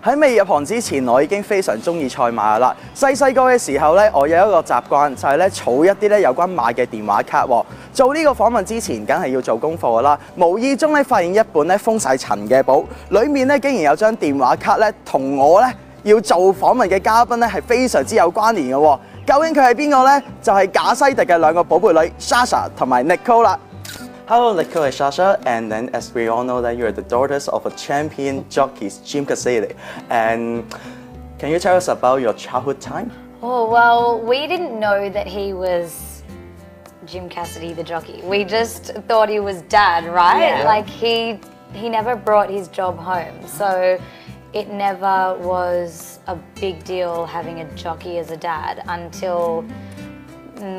喺未入行之前，我已經非常中意賽馬啦。細個嘅時候咧，我有一個習慣就係咧儲一啲咧有關馬嘅電話卡喎。做呢個訪問之前，梗係要做功課噶啦。無意中咧發現一本咧封晒塵嘅簿，裡面咧竟然有張電話卡咧同我咧要做訪問嘅嘉賓咧係非常之有關聯嘅喎。究竟佢係邊個咧？就係賈西迪嘅兩個寶貝女 Sarsha 同埋 Nicole 啦。Hello, Nicole and Sarsha, and then as we all know that you're the daughters of a champion jockeys, J.Cassidy. And can you tell us about your childhood time? Oh, well, we didn't know that he was J.Cassidy the jockey. We just thought he was Dad, right? Yeah. Like he never brought his job home, so it never was a big deal having a jockey as a dad until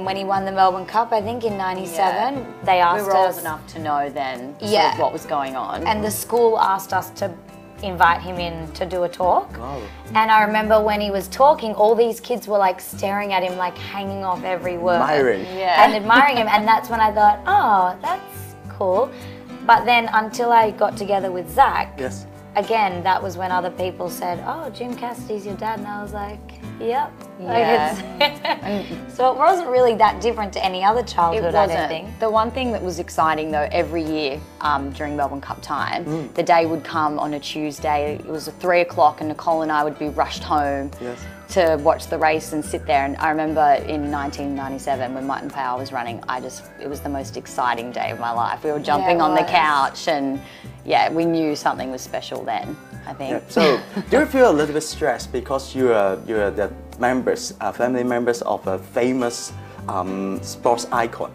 when he won the Melbourne Cup, I think in '97, they asked us. We were old enough to know then sort of what was going on. And the school asked us to invite him in to do a talk. Wow. And I remember when he was talking, all these kids were like staring at him, like hanging off every word. Admiring. Yeah. And admiring him. And that's when I thought, oh, that's cool. But then until I got together with Zach, Yes. again, that was when other people said, oh, J.Cassidy's your dad. And I was like, yep. Yeah. So it wasn't really that different to any other childhood, I don't think. The one thing that was exciting though, every year during Melbourne Cup time, the day would come on a Tuesday. It was 3 o'clock and Nicole and I would be rushed home to watch the race and sit there. And I remember in 1997 when Mutton Power was running, it was the most exciting day of my life. We were jumping on the couch and yeah, we knew something was special then, I think. Yeah. So, do you feel a little bit stressed because you're the members, family members of a famous sports icon?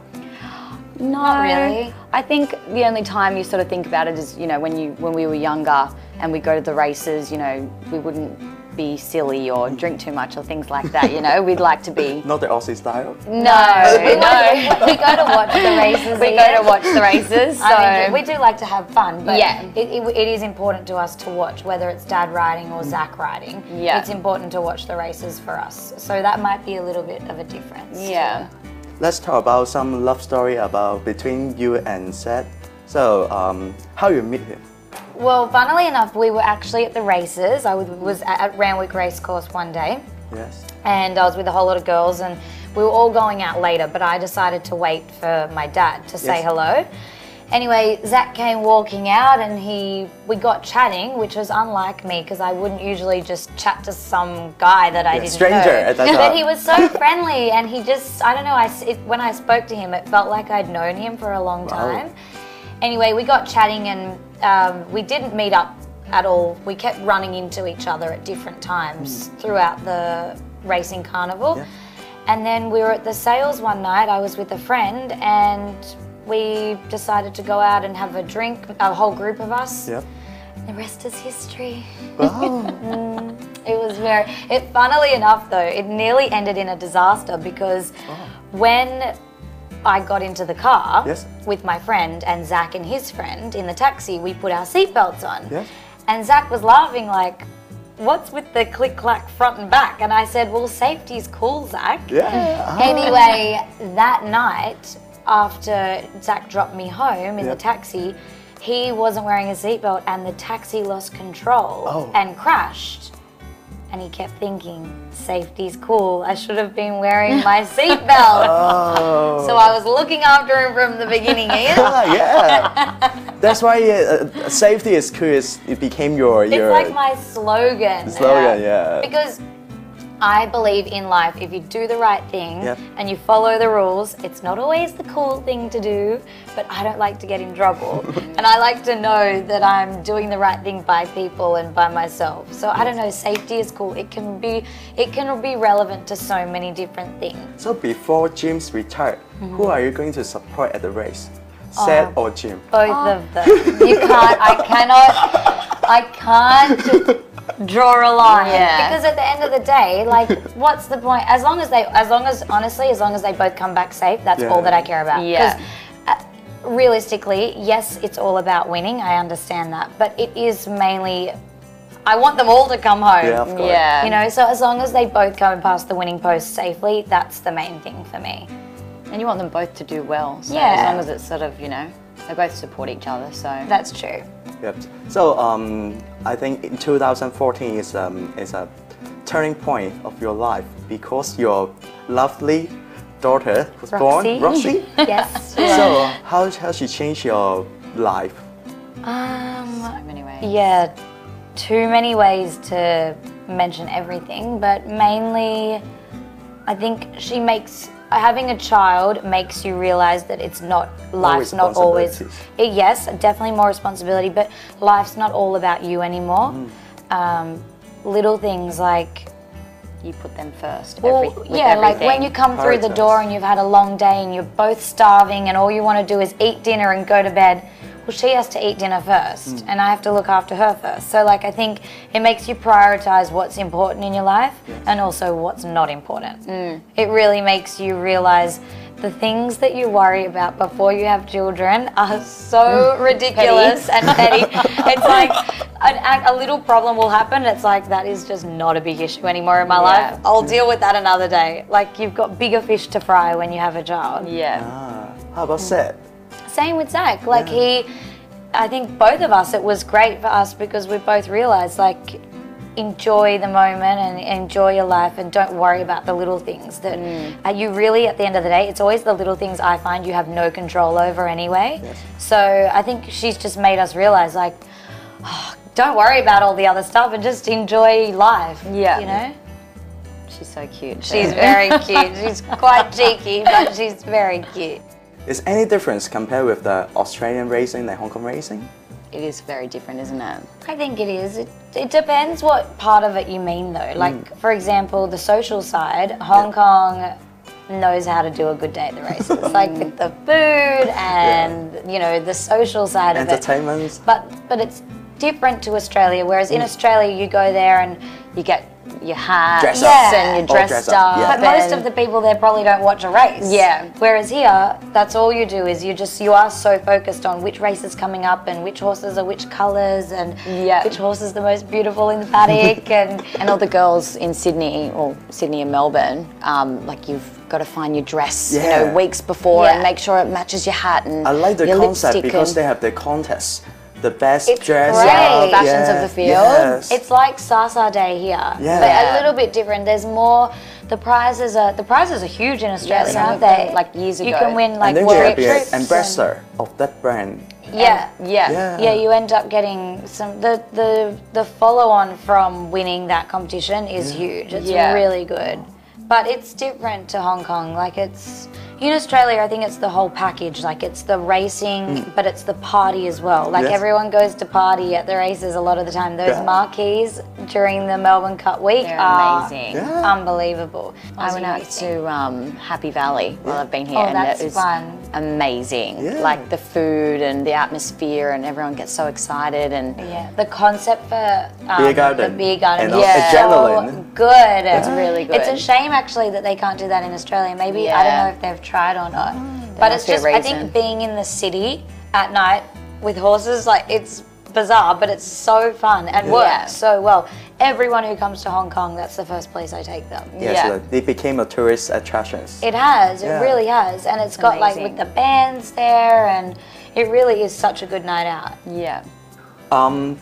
No, Not really. I think the only time you sort of think about it is, you know, when we were younger and we go to the races, you know, we wouldn't be silly or drink too much or things like that, you know, we'd like to be... Not the Aussie style? No, We go to watch the races. We go to watch the races, so... I mean, we do like to have fun, but yeah. it is important to us to watch, whether it's Dad riding or Zach riding. Yeah. It's important to watch the races for us. So that might be a little bit of a difference. Yeah. Let's talk about some love story between you and Zach. So, how you meet him? Well, funnily enough, we were actually at the races. I was at Randwick Racecourse one day. Yes. And I was with a whole lot of girls and we were all going out later, but I decided to wait for my dad to say hello. Anyway, Zach came walking out and we got chatting, which was unlike me because I wouldn't usually just chat to some guy that I didn't stranger know. at that time. But he was so friendly and he just, I don't know, when I spoke to him, it felt like I'd known him for a long time. Anyway, we got chatting and we didn't meet up at all. We kept running into each other at different times throughout the racing carnival. Yeah. And then we were at the sales one night. I was with a friend and we decided to go out and have a drink, a whole group of us. Yep. The rest is history. Wow. It was funnily enough though, it nearly ended in a disaster because when I got into the car with my friend and Zach and his friend in the taxi, we put our seatbelts on. Yes. And Zach was laughing like, what's with the click-clack front and back? And I said, well, safety's cool, Zach. Yeah. Anyway, that night, after Zach dropped me home in the taxi, he wasn't wearing a seatbelt and the taxi lost control and crashed. And he kept thinking, safety's cool, I should have been wearing my seatbelt. So I was looking after him from the beginning, Ian. Yeah. That's why safety is cool. It became your... It's like my slogan. Slogan, yeah. Because I believe in life, if you do the right thing and you follow the rules, it's not always the cool thing to do, but I don't like to get in trouble. And I like to know that I'm doing the right thing by people and by myself. So I don't know, safety is cool. It can be relevant to so many different things. So before Jim's retired, who are you going to support at the race? Zach or Jim? Both of them. You can't, I can't draw a line because at the end of the day, like, what's the point? As long as they both come back safe, that's all that I care about. Yeah. Realistically, yes, it's all about winning. I understand that, but it is mainly, I want them all to come home. Yeah, of course. Yeah. You know, so as long as they both come past the winning post safely, that's the main thing for me. And you want them both to do well. So as long as it's sort of, you know, they both support each other. So that's true. Yep. So I think in 2014 is a turning point of your life because your lovely daughter was born, Roxy. Yes. So how she changed your life? So many ways. Yeah, too many ways to mention everything, but mainly I think having a child makes you realize that life's not always, yes, definitely more responsibility, but life's not all about you anymore. Little things like, you put them first. Like when you come through the door and you've had a long day and you're both starving and all you want to do is eat dinner and go to bed. Well, she has to eat dinner first and I have to look after her first. So like I think it makes you prioritize what's important in your life and also what's not important. It really makes you realize the things that you worry about before you have children are so ridiculous and petty. It's like a little problem will happen. It's like that is just not a big issue anymore in my life. I'll deal with that another day. Like you've got bigger fish to fry when you have a child. Yeah. How about Seth? Same with Zach. Like I think both of us, it was great for us because we both realized like enjoy the moment and enjoy your life and don't worry about the little things that you really, at the end of the day, it's always the little things I find you have no control over anyway. So I think she's just made us realize like, don't worry about all the other stuff and just enjoy life. Yeah. You know? She's so cute. She's very cute. She's quite cheeky, but she's very cute. Is any difference compared with the Australian racing and Hong Kong racing? It is very different, isn't it? I think it is. It depends what part of it you mean though. Like for example, the social side, Hong Kong knows how to do a good day at the races. Like with the food and you know, the social side of it. Entertainment. But it's different to Australia, whereas in Australia you go there and You get your hats Dress up. and you're dressed up. But most of the people there probably don't watch a race. Yeah. Whereas here, that's all you do is you are so focused on which race is coming up and which horses are which colours and which horse is the most beautiful in the paddock and all the girls in Sydney and Melbourne, like you've got to find your dress, you know, weeks before and make sure it matches your hat and I like the your concept lipstick because they have the contest. The best It's dress, great. Fashions of the field. Yes. It's like Sasa Day here, but a little bit different. There's more. The prizes are huge in Australia, aren't they? Like years ago. You can win like and then you world have trips. the ambassador of that brand. Yeah, you end up getting some. The follow on from winning that competition is huge. It's really good, but it's different to Hong Kong. Like it's. In Australia, I think it's the whole package. Like it's the racing, but it's the party as well. Like everyone goes to party at the races a lot of the time. Those marquees during the Melbourne Cup week are amazing. Unbelievable. I went out to Happy Valley while I've been here, and it was fun. Amazing. Like the food and the atmosphere, and everyone gets so excited. And the concept for beer garden. the beer garden, and so good. It's really good. It's a shame actually that they can't do that in Australia. Maybe I don't know if they've tried or not. But it's just I think being in the city at night with horses, like it's bizarre, but it's so fun and works so well. Everyone who comes to Hong Kong, that's the first place I take them. So it became a tourist attraction. It has, it really has. And it's got like with the bands there and it really is such a good night out. Yeah.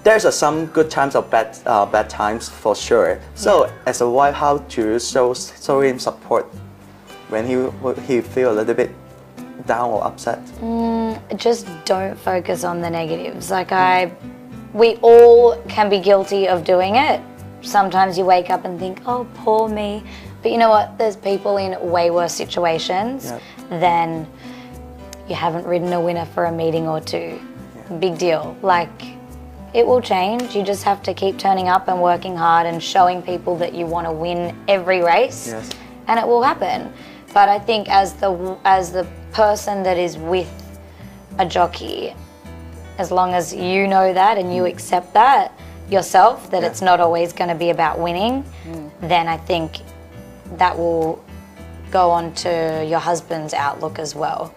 There's some good times or bad times for sure. So as a wife, how do you show him support when he feel a little bit down or upset? Just don't focus on the negatives. Like we all can be guilty of doing it. Sometimes you wake up and think, oh, poor me. But you know what? There's people in way worse situations than you haven't ridden a winner for a meeting or two. Big deal. Like, it will change. You just have to keep turning up and working hard and showing people that you want to win every race. And it will happen. But I think as the person that is with a jockey, as long as you know that and you accept that yourself, that it's not always going to be about winning, then I think that will go on to your husband's outlook as well.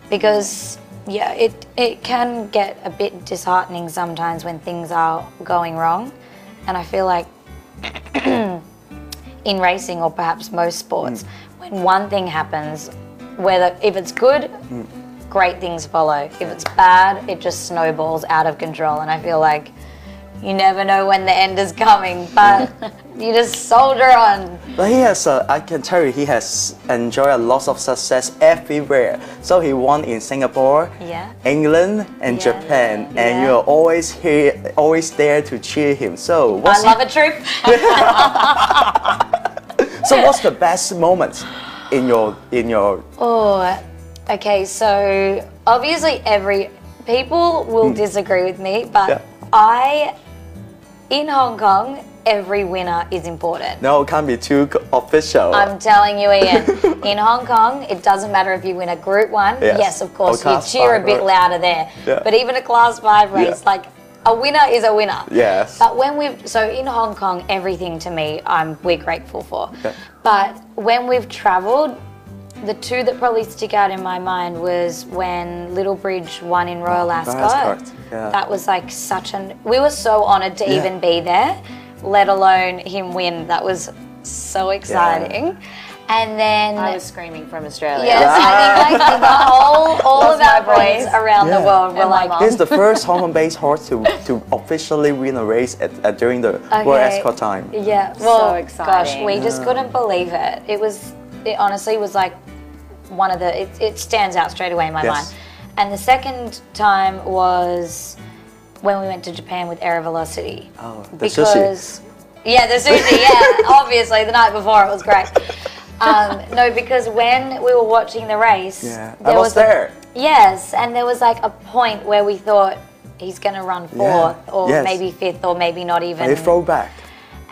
Because it can get a bit disheartening sometimes when things are going wrong, and I feel like in racing or perhaps most sports, when one thing happens, whether if it's good, great things follow. If it's bad, it just snowballs out of control. And I feel like you never know when the end is coming, but you just soldier on. But he has, I can tell you, he has enjoyed a lot of success everywhere. So he won in Singapore, England, and Japan, and you're always here, always there to cheer him. So I love a troop. So what's the best moment in your? Oh, okay. So obviously, people will disagree with me, but in Hong Kong, every winner is important. No, it can't be too official. I'm telling you, Ian, in Hong Kong, it doesn't matter if you win a Group 1. Yes, of course, you cheer a bit louder there. But even a Class 5 race, like a winner is a winner. Yes. But so in Hong Kong, everything to me, we're grateful for. But when we've travelled, the two that probably stick out in my mind was when Little Bridge won in Royal Ascot. That was like we were so honoured to even be there, let alone him win. That was so exciting. And then I was screaming from Australia. Yes, I think like all of our boys around the world were like. He's the first Hong Kong-based horse to officially win a race during the Royal Ascot time. Yeah, well, so exciting. Gosh, we just couldn't believe it. It honestly was like one of the. It stands out straight away in my mind. And the second time was when we went to Japan with Air Velocity. Oh, the sushi. Yeah, the sushi. Obviously the night before it was great. No, because when we were watching the race, I was there. Yes, and there was like a point where we thought he's going to run 4th or maybe 5th or maybe not even. They throw back.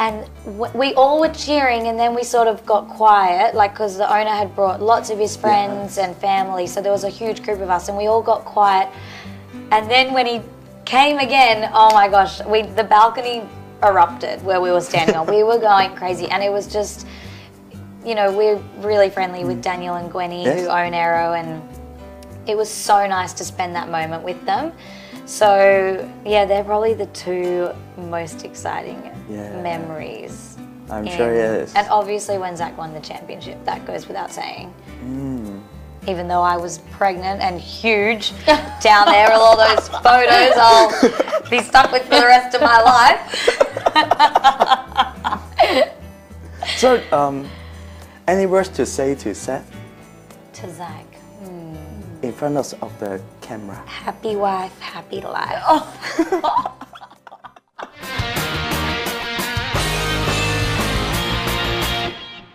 And we all were cheering, and then we sort of got quiet, like because the owner had brought lots of his friends and family, so there was a huge group of us, and we all got quiet. And then when he came again, oh my gosh, the balcony erupted where we were standing on. We were going crazy, and it was just, you know, we're really friendly with Daniel and Gwenny who own Aero, and it was so nice to spend that moment with them. So yeah, they're probably the two most exciting memories. I'm sure it is. And obviously when Zach won the championship, that goes without saying. Even though I was pregnant and huge down there with all those photos I'll be stuck with for the rest of my life. So, any words to say to Seth? To Zach. In front of the camera. Happy wife, happy life.